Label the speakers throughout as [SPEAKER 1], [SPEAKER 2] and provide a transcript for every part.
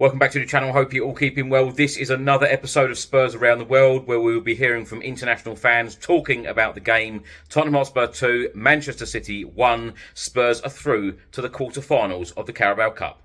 [SPEAKER 1] Welcome back to the channel. Hope you're all keeping well. This is another episode of Spurs Around the World, where we will be hearing from international fans talking about the game. Tottenham Hotspur 2, Manchester City 1. Spurs are through to the quarter-finals of the Carabao Cup.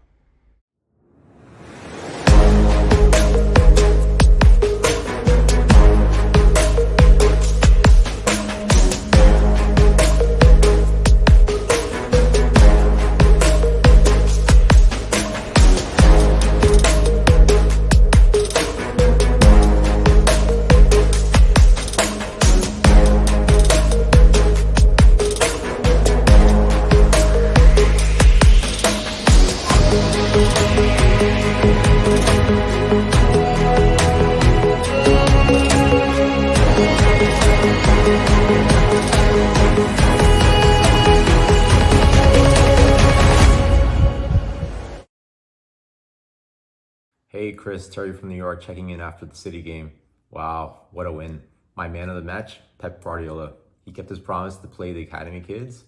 [SPEAKER 2] Hey Chris, Terry from New York checking in after the City game. Wow, what a win. My man of the match, Pep Guardiola. He kept his promise to play the academy kids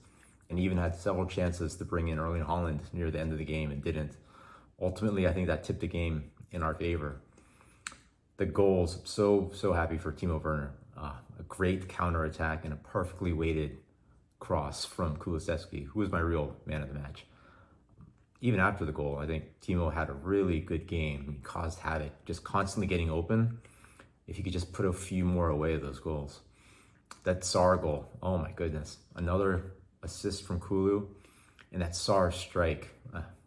[SPEAKER 2] and even had several chances to bring in Erling Haaland near the end of the game and didn't. Ultimately, I think that tipped the game in our favor. The goals, so happy for Timo Werner. A great counterattack and a perfectly weighted cross from Kulusevski, who was my real man of the match. Even after the goal, I think Timo had a really good game. He caused havoc, just constantly getting open. If he could just put a few more away of those goals. That Sarr goal, oh my goodness. Another assist from Kulu, and that Sarr strike.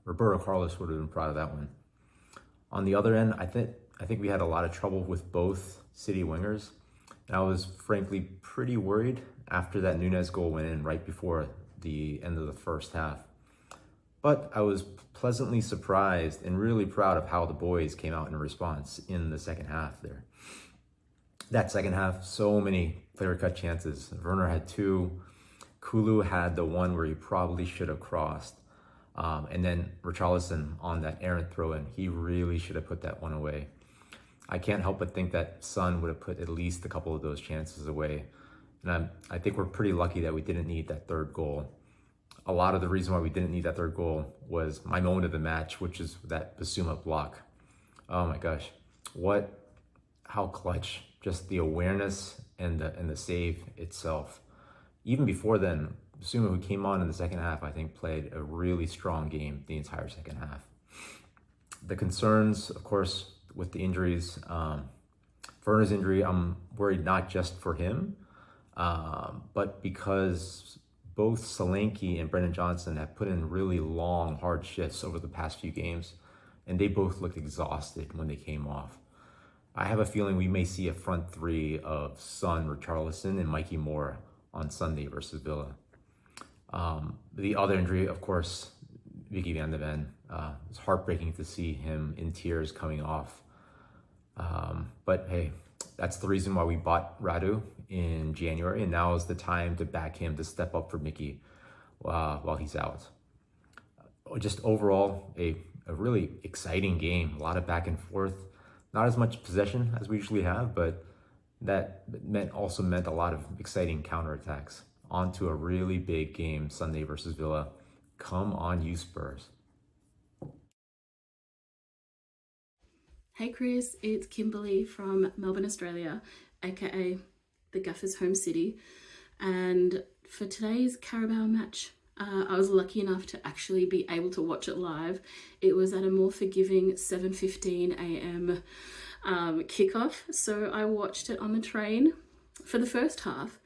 [SPEAKER 2] Roberto Carlos would have been proud of that one. On the other end, I think we had a lot of trouble with both City wingers. And I was frankly pretty worried after that Nunez goal went in right before the end of the first half. But I was pleasantly surprised and really proud of how the boys came out in response in the second half there. That second half, so many clear-cut chances. Werner had two. Kulu had the one where he probably should have crossed. And then Richarlison on that errant throw-in, he really should have put that one away. I can't help but think that Son would have put at least a couple of those chances away. And I think we're pretty lucky that we didn't need that third goal. A lot of the reason why we didn't need that third goal was my moment of the match, which is that Bissouma block. Oh my gosh, how clutch, just the awareness and the save itself. Even before then, Bissouma, who came on in the second half, I think played a really strong game the entire second half. The concerns, of course, with the injuries, Werner's injury, I'm worried not just for him, but because both Solanke and Brendan Johnson have put in really long, hard shifts over the past few games, and they both looked exhausted when they came off. I have a feeling we may see a front three of Son, Richarlison, and Mikey Moore on Sunday versus Villa. The other injury, of course, Vicky van de Ven. It's heartbreaking to see him in tears coming off. But hey, that's the reason why we bought Radu in January, and now is the time to back him to step up for Mickey while he's out. Just overall, a really exciting game. A lot of back and forth. Not as much possession as we usually have, but that also meant a lot of exciting counterattacks. On to a really big game Sunday versus Villa. Come on, you Spurs.
[SPEAKER 3] Hey Chris, it's Kimberly from Melbourne, Australia, aka the Gaffer's home city. And for today's Carabao match, I was lucky enough to actually be able to watch it live. It was at a more forgiving 7:15 a.m. Kickoff, so I watched it on the train for the first half,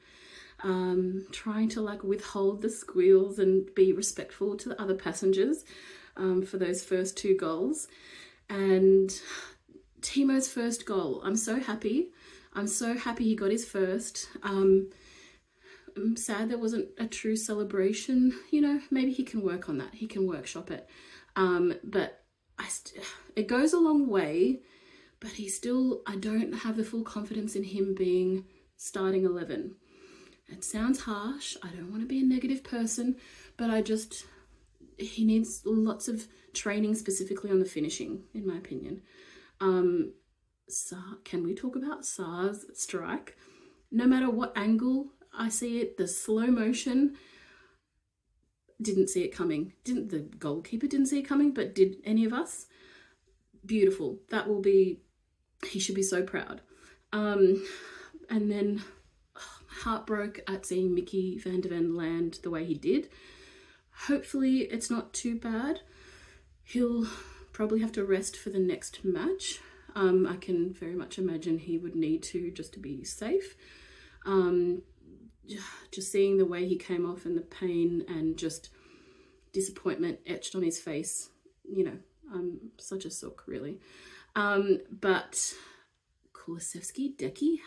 [SPEAKER 3] trying to withhold the squeals and be respectful to the other passengers for those first two goals. And Timo's first goal, I'm so happy he got his first. I'm sad there wasn't a true celebration. Maybe he can work on that. He can workshop it. But it goes a long way, but I don't have the full confidence in him being starting 11. It sounds harsh. I don't want to be a negative person, but he needs lots of training specifically on the finishing, in my opinion. Can we talk about Sarr's strike? No matter what angle I see it, the slow motion, didn't see it coming. The goalkeeper didn't see it coming, but did any of us? beautiful. He should be so proud. And then heartbroke at seeing Mickey van der Ven land the way he did. Hopefully it's not too bad. He'll probably have to rest for the next match. I can very much imagine he would need to, just to be safe. Just seeing the way he came off and the pain and just disappointment etched on his face, you know, I'm such a sook, really. But Kulusevski, Decky,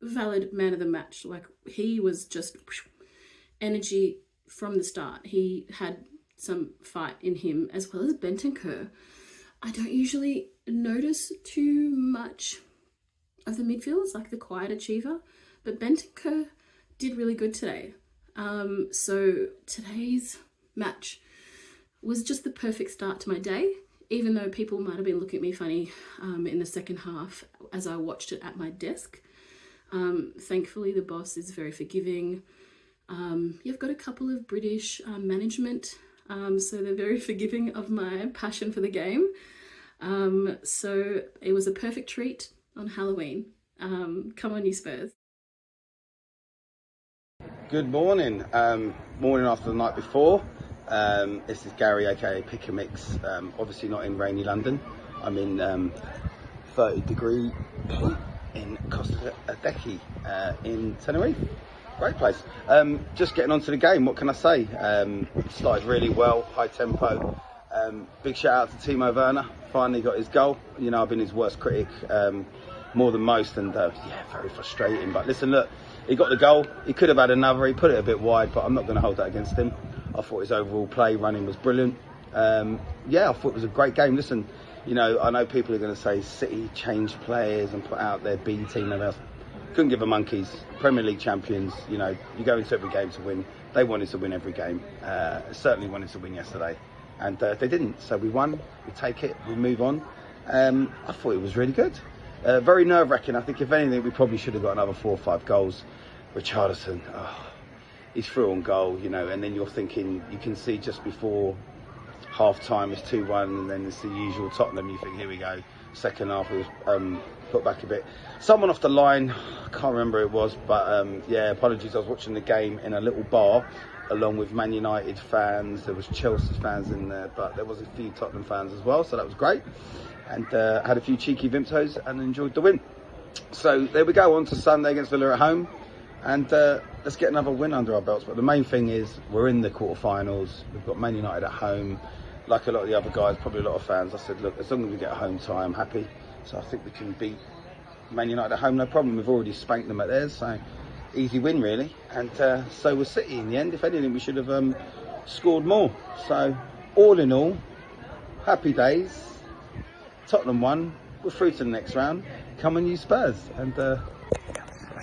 [SPEAKER 3] valid man of the match. Like, he was just energy from the start. He had some fight in him, as well as Bentancur. I don't usually notice too much of the midfielders, like the quiet achiever, but Bentancur did really good today. So today's match was just the perfect start to my day, even though people might have been looking at me funny in the second half as I watched it at my desk. Thankfully, the boss is very forgiving. You've got a couple of British management, so they're very forgiving of my passion for the game. So it was a perfect treat on Halloween. Come on, you Spurs.
[SPEAKER 4] Good morning. Morning after the night before. This is Gary, aka Pick a Mix. Obviously not in rainy London. I'm in 30-degree heat in Costa Adeje in Tenerife. Great place. Just getting on to the game. What can I say? Started really well, high tempo. Big shout out to Timo Werner. Finally got his goal. You know, I've been his worst critic more than most, and yeah, very frustrating. But listen, look, he got the goal. He could have had another. He put it a bit wide, but I'm not going to hold that against him. I thought his overall play, running was brilliant. Yeah, I thought it was a great game. Listen, you know, I know people are going to say City changed players and put out their B team and else. Couldn't give a monkeys. Premier League champions, you know, you go into every game to win. They wanted to win every game. Certainly wanted to win yesterday. And they didn't. So we won, we take it, we move on. I thought it was really good. Very nerve-wracking. I think if anything, we probably should have got another 4 or 5 goals. Richarlison, he's through on goal, you know, and then you're thinking, you can see just before half-time it's 2-1, and then it's the usual Tottenham. You think, here we go. Second half, it was put back a bit. Someone off the line, I can't remember who it was, but yeah, apologies. I was watching the game in a little bar along with Man United fans. There was Chelsea fans in there, but there was a few Tottenham fans as well, so that was great. And had a few cheeky Vimtos and enjoyed the win. So there we go, on to Sunday against Villa at home, and let's get another win under our belts. But the main thing is we're in the quarterfinals. We've got Man United at home. Like a lot of the other guys, probably a lot of fans, I said, look, as long as we get a home tie, I'm happy. So I think we can beat Man United at home, no problem. We've already spanked them at theirs, so easy win really. And so was City in the end. If anything, we should have scored more. So all in all, happy days. Tottenham won. We're through to the next round. Come on, you Spurs. And I'll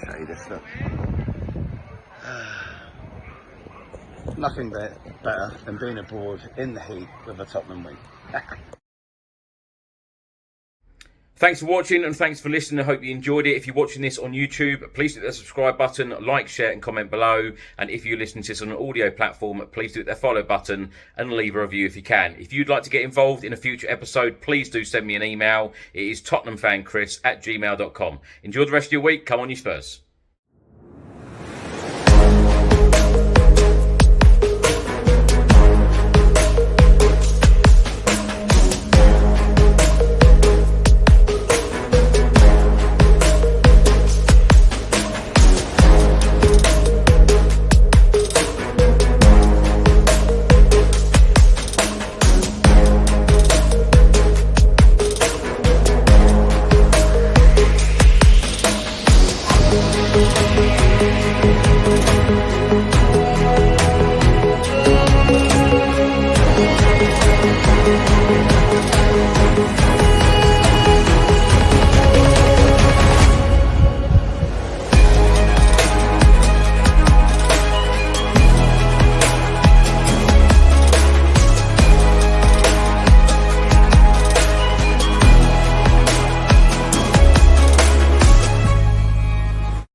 [SPEAKER 4] show you this, look. Nothing better than being abroad in the heat with a Tottenham win.
[SPEAKER 1] Thanks for watching and thanks for listening. I hope you enjoyed it. If you're watching this on YouTube, please hit the subscribe button, like, share and comment below. And if you're listening to this on an audio platform, please do hit the follow button and leave a review if you can. If you'd like to get involved in a future episode, please do send me an email. It is tottenhamfanchris@gmail.com. Enjoy the rest of your week. Come on, you Spurs.